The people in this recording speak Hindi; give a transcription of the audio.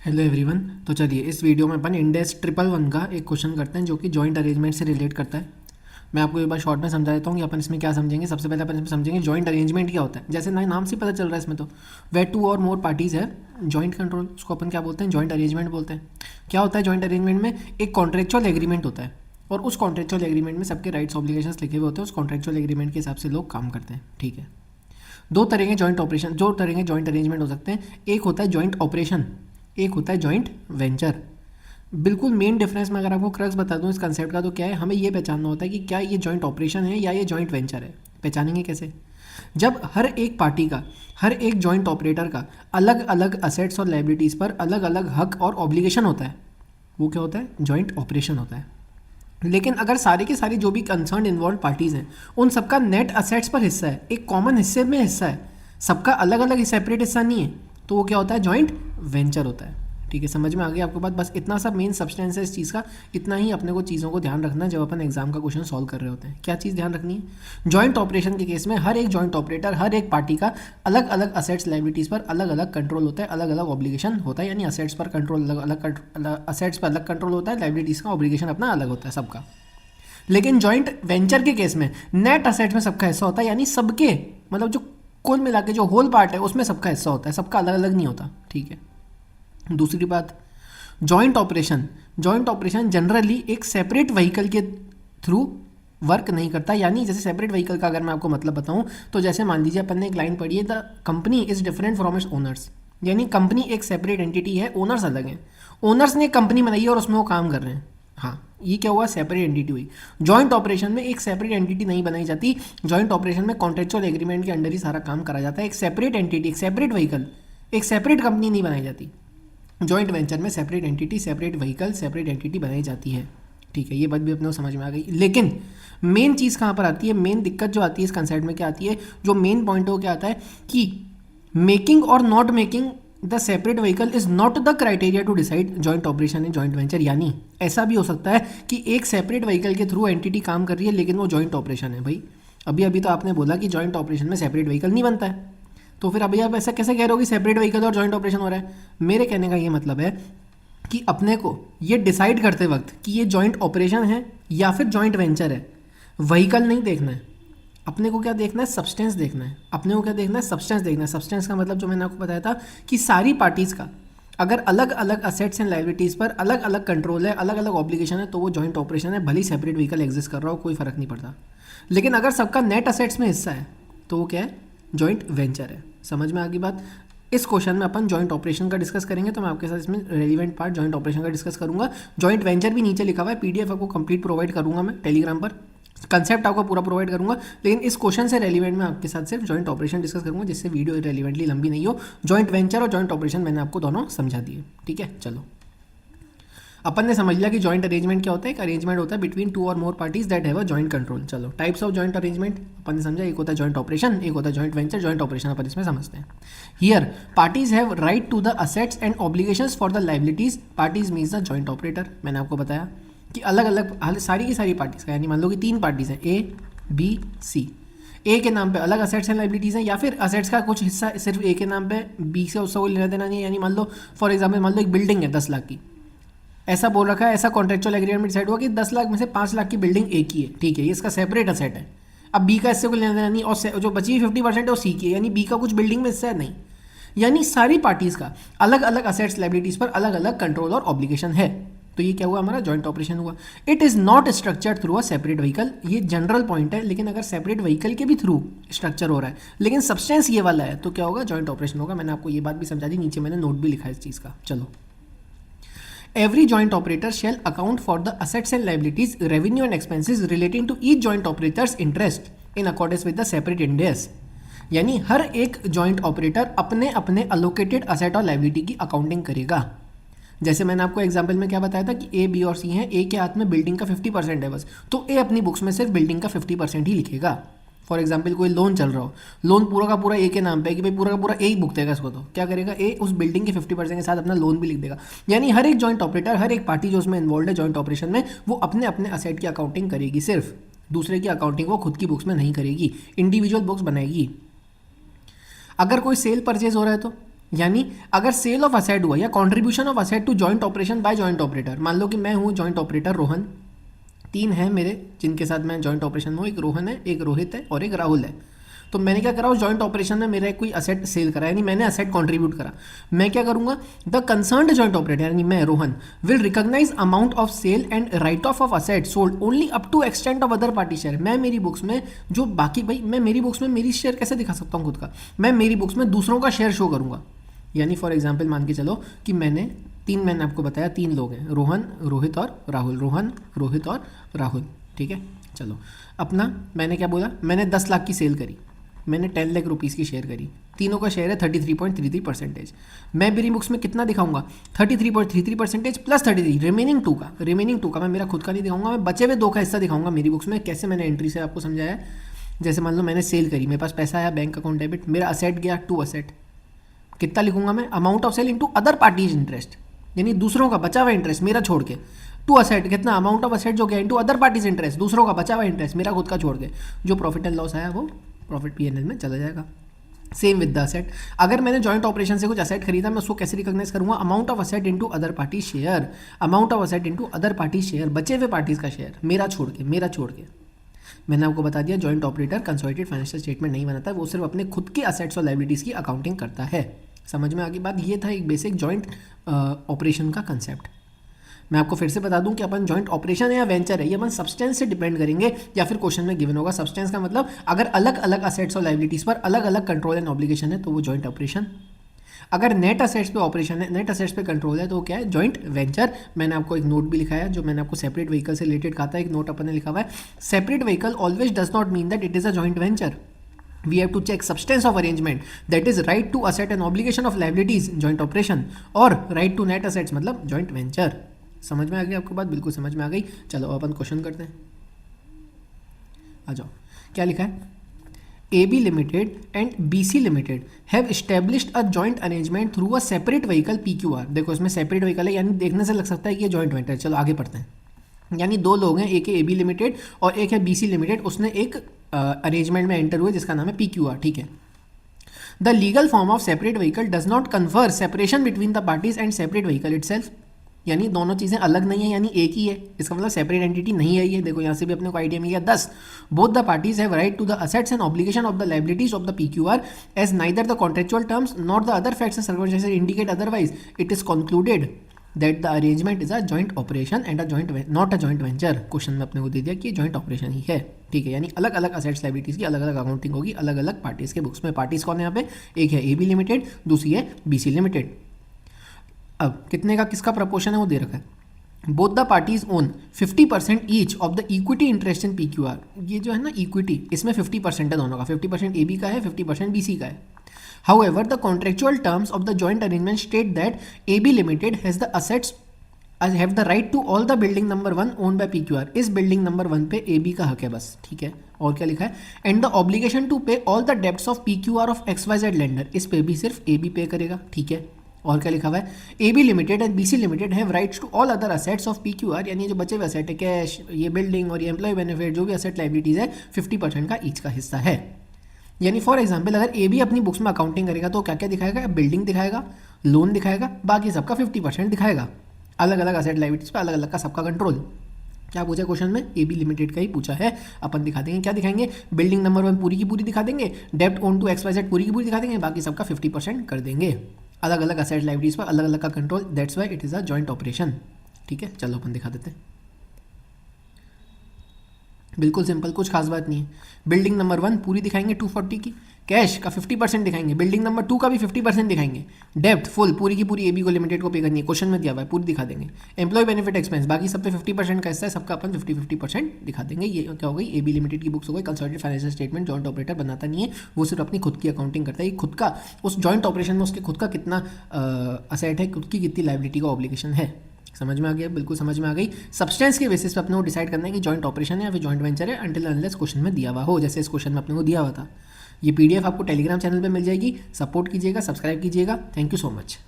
Hello everyone. तो चलिए इस वीडियो में अपन इंडेक्स 111 का एक क्वेश्चन करते हैं जो कि जॉइंट अरेंजमेंट से रिलेट करता है। मैं आपको एक बार शॉर्ट में समझा देता हूँ कि अपन इसमें क्या समझेंगे। सबसे पहले अपन इसमें समझेंगे जॉइंट अरेंजमेंट क्या होता है। जैसे ना नाम से पता चल रहा है इसमें तो वे टू और मोर पार्टीज़ है जॉइंट कंट्रोल, उसको अपन क्या बोलते हैं, जॉइंट अरेंजमेंट बोलते हैं। क्या होता है जॉइंट अरेंजमेंट में? एक कॉन्ट्रेक्चुअल एग्रीमेंट होता है और उस कॉन्ट्रेक्चुअल एग्रीमेंट में सबके राइट्स ऑब्लिगेशंस लिखे हुए होते हैं। उस कॉन्ट्रेक्चुअल एग्रीमेंट के हिसाब से लोग काम करते हैं। ठीक है, दो तरह के जॉइंट ऑपरेशन, दो तरह के जॉइंट अरेंजमेंट हो सकते हैं। एक होता है जॉइंट ऑपरेशन, एक होता है जॉइंट वेंचर। बिल्कुल मेन डिफरेंस मैं अगर आपको क्रक्स बता दूं इस कंसेप्ट का तो क्या है, हमें ये पहचानना होता है कि क्या ये जॉइंट ऑपरेशन है या ये जॉइंट वेंचर है। पहचानेंगे कैसे? जब हर एक पार्टी का, हर एक जॉइंट ऑपरेटर का अलग अलग असेट्स और लायबिलिटीज़ पर अलग अलग हक और ऑब्लिगेशन होता है, वो क्या होता है? जॉइंट ऑपरेशन होता है। लेकिन अगर सारी की सारी जो भी कंसर्न इन्वॉल्व पार्टीज़ हैं उन सबका नेट असेट्स पर हिस्सा है, एक कॉमन हिस्से में हिस्सा है, सबका अलग अलग सेपरेट हिस्सा नहीं है, तो वो क्या होता है? जॉइंट वेंचर होता है। ठीक है, समझ में आ गया आपको बात? बस इतना सा मेन सब्सटेंस है इस चीज़ का। इतना ही अपने को चीज़ों को ध्यान रखना है जब अपन एग्जाम का क्वेश्चन सॉल्व कर रहे होते हैं। क्या चीज़ ध्यान रखनी है? जॉइंट ऑपरेशन के केस में हर एक जॉइंट ऑपरेटर, हर एक पार्टी का अलग अलग असेट्स लायबिलिटीज़ पर अलग अलग कंट्रोल होता है, अलग अलग ऑब्लिगेशन होता है। यानी असेट्स पर कंट्रोल अलग अलग, असेट्स पर अलग कंट्रोल होता है, लायबिलिटीज़ का ऑब्लिगेशन अपना अलग होता है सबका। लेकिन जॉइंट वेंचर के केस में नेट असेट्स में सबका हिस्सा होता है, यानी सबके, मतलब जो कुल मिला के जो होल पार्ट है उसमें सबका हिस्सा होता है, सबका अलग अलग नहीं होता। ठीक है, दूसरी बात, joint operation, joint operation generally एक सेपरेट व्हीकल के थ्रू वर्क नहीं करता। यानी जैसे सेपरेट व्हीकल का अगर मैं आपको मतलब बताऊं तो जैसे मान लीजिए अपन ने एक लाइन पढ़ी है, the company is different from its owners. यानी कंपनी एक सेपरेट एंटिटी है, ओनर्स अलग हैं। ओनर्स ने एक कंपनी बनाई है और उसमें वो काम कर रहे हैं। हाँ, ये क्या हुआ? सेपरेट एंटिटी हुई। जॉइंट ऑपरेशन में एक सेपरेट एंटिटी नहीं बनाई जाती। जॉइंट ऑपरेशन में कॉन्ट्रेक्चुअल एग्रीमेंट के अंडर ही सारा काम करा जाता है। एक सेपरेट एंटिटी, एक सेपरेट व्हीकल, एक सेपरेट कंपनी नहीं बनाई जाती। जॉइंट वेंचर में separate entity, separate vehicle, separate entity बनाई जाती है। ठीक है, ये बात भी अपने को समझ में आ गई। लेकिन मेन चीज़ कहाँ पर आती है? मेन दिक्कत जो आती है इस कंसेप्ट में क्या आती है? जो मेन पॉइंट है वो क्या आता है कि मेकिंग और not making the separate vehicle is not the criteria to decide joint operation in joint venture. यानी ऐसा भी हो सकता है कि एक सेपरेट व्हीकल के थ्रू एंटिटी काम कर रही है लेकिन वो जॉइंट ऑपरेशन है। भाई अभी अभी तो आपने बोला कि जॉइंट ऑपरेशन में सेपरेट व्हीकल नहीं बनता है, तो फिर अभी आप ऐसा कैसे कह रहे हो कि सेपरेट व्हीकल और जॉइंट ऑपरेशन हो रहा है? मेरे कहने का ये मतलब है कि अपने को ये डिसाइड करते वक्त कि ये जॉइंट ऑपरेशन है या फिर जॉइंट वेंचर है, व्हीकल नहीं देखना है। अपने को क्या देखना है? सब्सटेंस देखना है। अपने को क्या देखना है? सब्सटेंस देखना है। सब्सटेंस का मतलब जो मैंने आपको बताया था कि सारी पार्टीज़ का अगर अलग अलग असेट्स एंड लायबिलिटीज़ पर अलग अलग कंट्रोल है, अलग अलग ऑब्लिगेशन है, तो वो जॉइंट ऑपरेशन है। भले ही सेपरेट व्हीकल एग्जिस्ट कर रहा हो, कोई फर्क नहीं पड़ता। लेकिन अगर सबका नेट असेट्स में हिस्सा है तो वो क्या है? जॉइंट वेंचर है। समझ में आ गई बात? इस क्वेश्चन में अपन जॉइंट ऑपरेशन का डिस्कस करेंगे, तो मैं आपके साथ इसमें रेलिवेंट पार्ट जॉइंट ऑपरेशन का डिस्कस करूंगा। जॉइंट वेंचर भी नीचे लिखा हुआ है, पीडीएफ आपको कंप्लीट प्रोवाइड करूंगा मैं टेलीग्राम पर, कंसेप्ट आपको पूरा प्रोवाइड करूंगा। लेकिन इस क्वेश्चन से रेलिवेंट मैं आपके साथ सिर्फ जॉइंट ऑपरेशन डिस्कस करूंगा, जिससे वीडियो रेलिवेंटली लंबी नहीं हो। जॉइंट वेंचर और जॉइंट ऑपरेशन मैंने आपको दोनों समझा दिए। ठीक है, चलो अपन ने समझ लिया कि जॉइंट अरेंजमेंट क्या होता है। एक अरेंजमेंट होता है बिटवीन टू और more parties that have a joint control. चलो टाइप्स ऑफ जॉइंट अरेंजमेंट अपन ने समझा, एक होता है जॉइंट ऑपरेशन, एक होता है जॉइंट वेंचर। जॉइंट ऑपरेशन अपन इसमें समझते हैं। Here parties have right to the assets and obligations for the liabilities. Parties means the joint operator. मैंने आपको बताया कि अलग अलग सारी की सारी पार्टीज का, यानी मान लो कि तीन पार्टीज हैं, ए बी सी। ए के नाम पे अलग असेट्स एंड लायबिलिटीज़ हैं, या फिर असेट्स का कुछ हिस्सा सिर्फ ए के नाम पे, बी से उससे कोई लेना देना नहीं है। यानी मान लो फॉर एग्जाम्पल, मान लो एक बिल्डिंग है 10 लाख की, ऐसा बोल रखा है, ऐसा कॉन्ट्रेक्चुअल एग्रीमेंट डिसाइड हुआ कि 10 लाख में से 5 लाख की बिल्डिंग ए की है। ठीक है, ये इसका सेपरेट असेट है। अब बी का इससे कोई लेना देना नहीं, और जो बची 50% है वो सी की है, यानी बी का कुछ बिल्डिंग में हिस्सा है नहीं। यानी सारी पार्टीज का अलग अलग असेट्स लायबिलिटीज पर अलग अलग कंट्रोल और ऑब्लिगेशन है। तो ये क्या हुआ? हमारा जॉइंट ऑपरेशन हुआ। It is not structured through a separate vehicle. ये जनरल पॉइंट है, लेकिन अगर सेपरेट व्हीकल के भी थ्रू स्ट्रक्चर हो रहा है लेकिन सब्सटेंस ये वाला है, तो क्या होगा? जॉइंट ऑपरेशन होगा। मैंने आपको ये बात भी समझा दी, नीचे मैंने नोट भी लिखा है इस चीज़ का। चलो, every joint operator shall account for the assets and liabilities, revenue and expenses relating to each joint operator's interest in accordance with the separate index। यानी हर एक जॉइंट ऑपरेटर अपने अपने अलोकेटेड असेट और लाइबिलिटी की अकाउंटिंग करेगा। जैसे मैंने आपको एग्जांपल में क्या बताया था कि ए बी और सी हैं, ए के हाथ में बिल्डिंग का 50% है बस, तो ए अपनी बुक्स में सिर्फ बिल्डिंग का 50% ही लिखेगा। फॉर एग्जाम्पल कोई लोन चल रहा हो, लोन पूरा का पूरा ए के नाम पे है कि भाई पूरा का पूरा ए ही भुगतेगा इसको, तो क्या करेगा? ए उस बिल्डिंग के 50% के साथ अपना लोन भी लिख देगा। यानी हर एक जॉइंट ऑपरेटर, हर एक पार्टी जो उसमें इन्वॉल्व है जॉइंट ऑपरेशन में, वो अपने अपने असेट की अकाउंटिंग करेगी। सिर्फ दूसरे की अकाउंटिंग वो खुद की बुक्स में नहीं करेगी, इंडिविजुअल बुक्स बनाएगी। अगर कोई सेल परचेज हो रहा है तो, यानी अगर सेल ऑफ असेट हुआ या contribution of asset to joint operation by joint operator, मान लो कि मैं हूँ जॉइंट ऑपरेटर रोहन, 3 हैं मेरे जिनके साथ मैं जॉइंट ऑपरेशन में हूँ, एक रोहन है, एक रोहित है और एक राहुल है। तो मैंने क्या करा, उस जॉइंट ऑपरेशन में मेरा कोई असेट सेल करा, यानी मैंने असेट कंट्रीब्यूट करा। मैं क्या करूंगा, द कंसर्न्ड जॉइंट ऑपरेटर यानी मैं Rohan will recognise amount of sale and write off asset sold only up to extent of other party share. मैं मेरी बुक्स में जो बाकी, भाई मैं मेरी बुक्स में मेरी शेयर कैसे दिखा सकता हूँ खुद का, मैं मेरी बुक्स में दूसरों का शेयर शो करूंगा। यानी फॉर एग्जाम्पल मान के चलो कि मैंने आपको बताया 3 लोग हैं, रोहन, रोहित और राहुल, रोहन, रोहित और राहुल, ठीक है। चलो अपना मैंने क्या बोला, मैंने 10 लाख की सेल करी, मैंने 10 लाख रुपीज़ की शेयर करी, तीनों का शेयर है 33.33%। मैं मेरी बुक्स में कितना दिखाऊंगा, 33.33% प्लस 33 रिमेनिंग टू का मैं मेरा खुद का नहीं दिखाऊंगा, मैं बचे हुए 2 का हिस्सा दिखाऊंगा मेरी बुक्स में। कैसे, मैंने एंट्री से आपको समझाया, जैसे मान लो मैंने सेल करी, मेरे पास पैसा आया, बैंक अकाउंट डेबिट, मेरा असेट गया टू असेट, कितना लिखूंगा मैं, amount of sale into other parties interest, यानी दूसरों का बचा हुआ इंटरेस्ट मेरा छोड़ के, टू असेट कितना, अमाउंट ऑफ असेट जो गया इंटू अदर पार्टीज इंटरेस्ट, दूसरों का बचा हुआ इंटरेस्ट मेरा खुद का छोड़ के, जो प्रॉफिट एंड लॉस आया वो प्रॉफिट पीएनएल में चला जाएगा। सेम विद द असेट, अगर मैंने जॉइंट ऑपरेशन से कुछ असेट खरीदा, मैं उसको कैसे रिकॉग्नाइज करूंगा, amount of asset into other party share, amount of asset into other party share, बचे हुए पार्टीज का शेयर मेरा छोड़ के। मैंने आपको बता दिया joint operator consolidated financial statement नहीं बनाता, वो सिर्फ अपने खुद के असेट्स और लायबिलिटीज की अकाउंटिंग करता है। समझ में आ गई बात, ये था एक बेसिक जॉइंट ऑपरेशन का कंसेप्ट। मैं आपको फिर से बता दूं कि अपन जॉइंट ऑपरेशन है या वेंचर है, ये अपन सब्सटेंस से डिपेंड करेंगे या फिर क्वेश्चन में गिवन होगा। सब्सटेंस का मतलब अगर अलग अलग असेट्स और लायबिलिटीज पर अलग अलग कंट्रोल एंड ऑब्लिगेशन है तो वो जॉइंट ऑपरेशन। अगर नेट असेट्स पे ऑपरेशन है, नेट असेट्स पे कंट्रोल है तो वो क्या है, जॉइंट वेंचर। मैंने आपको एक नोट भी लिखाया जो मैंने आपको सेपरेट व्हीकल से रिलेटेड कहा था, एक नोट अपन ने लिखा हुआ है, separate vehicle always does not mean that it is a joint venture. We have to check substance of arrangement, that is right to asset and obligation of liabilities joint operation, और right to net assets मतलब joint venture। समझ में आ गई आपको बात, बिल्कुल समझ में आ गई। चलो अपन क्वेश्चन करते हैं, आ जाओ। क्या लिखा है, AB limited and BC limited have established a joint arrangement through a separate vehicle PQR। देखो इसमें सेपरेट व्हीकल है, यानी देखने से लग सकता है कि ये जॉइंट वेंचर। चलो आगे पढ़ते हैं। यानी 2 लोग हैं, एक है AB लिमिटेड और एक है BC लिमिटेड, उसने एक अरेंजमेंट में एंटर हुए जिसका नाम है PQR, ठीक है। The legal form of separate vehicle does not confer separation between the parties and separate vehicle itself. यानी दोनों चीज़ें अलग नहीं है, यानी एक ही है, इसका मतलब सेपरेट एंटिटी नहीं है ये। देखो यहाँ से भी अपने को आइडिया मिल गया। 10 both the parties have right to the assets and obligation of the liabilities of the PQR as neither the contractual terms not the other facts and circumstances indicate otherwise, it is concluded that the arrangement is a joint operation and not a joint venture. Question में अपने को दे दिया कि जॉइंट ऑपरेशन ही है, ठीक है। यानी अलग अलग असेट्स लायबिलिटीज की अलग अलग अकाउंटिंग होगी अलग अलग पार्टीज के बुक्स में। पार्टीज कौन है यहाँ पे, एक है AB लिमिटेड, दूसरी है BC लिमिटेड। अब कितने का किसका प्रपोर्शन है वो दे रखा है। Both the parties own 50% each of the equity interest in PQR। ये जो है ना इक्विटी, इसमें 50% है दोनों का, 50% AB का है, 50% BC का है। However, the contractual terms of the joint arrangement state that AB Limited has the assets have the right to all the building number 1 owned by PQR। इस बिल्डिंग नंबर 1 पे AB का हक है बस, ठीक है। और क्या लिखा है, एंड द ऑब्लिगेशन टू पे all the debts of PQR of XYZ lender. इस पे भी सिर्फ AB पे करेगा, ठीक है। और क्या लिखा हुआ है, AB limited and BC limited have rights to all other assets of PQR। यानी जो बचे हुए असेट है, कैश, ये बिल्डिंग और ये एम्प्लॉय बेनिफिट, जो भी असेट लाइबिलिटीज है, 50% का ईच का हिस्सा है। यानी फॉर एग्जाम्पल अगर AB अपनी बुक्स में अकाउंटिंग करेगा तो क्या क्या दिखाएगा, बिल्डिंग दिखाएगा, लोन दिखाएगा, बाकी सबका 50% दिखाएगा। अलग अलग असेट लायबिलिटीज पे अलग अलग का सबका कंट्रोल। क्या पूछा क्वेश्चन में, AB लिमिटेड का ही पूछा है। अपन दिखा देंगे, क्या दिखाएंगे, बिल्डिंग नंबर 1 पूरी की पूरी दिखा देंगे, डेब्ट ओन टू XYZ पूरी की पूरी दिखा देंगे, बाकी सबका 50% कर देंगे। अलग अलग असेट लायबिलिटीज पर अलग अलग का control, that's why it is a joint operation, ठीक है। चलो अपन दिखा देते हैं, बिल्कुल सिंपल, कुछ खास बात नहीं है। बिल्डिंग नंबर 1 पूरी दिखाएंगे 240 की, कैश का 50% दिखाएंगे, बिल्डिंग नंबर 2 का भी 50% दिखाएंगे, डेब्ट फुल पूरी की पूरी AB को लिमिटेड को पे करनी है, क्वेश्चन में दिया हुआ है, पूरी दिखा देंगे। एम्प्लॉय बेनिफिट एक्सपेंस बाकी सब पे 50% का हिस्सा है, सबका अपन 50-50% दिखा देंगे। ये क्या हो गई, AB लिमिटेड की बुक्स हो गई। Consolidated financial statement joint operator बनाता नहीं है, वो सिर्फ अपनी खुद की अकाउंटिंग करता है। खुद का उस जॉइंट ऑपरेशन में उसके खुद का कितना असेट है, खुद की कितनी लायबिलिटी का ऑब्लिगेशन है। समझ में आ गया, बिल्कुल समझ में आ गई। सब्सटेंस के बेसिस पे अपने को डिसाइड करना है कि जॉइंट ऑपरेशन है या फिर जॉइंट वेंचर है, अंटिल अनलेस क्वेश्चन में दिया हुआ हो, जैसे इस क्वेश्चन में अपने को दिया हुआ था। ये PDF आपको टेलीग्राम चैनल पे मिल जाएगी, सपोर्ट कीजिएगा, सब्सक्राइब कीजिएगा। Thank you so much.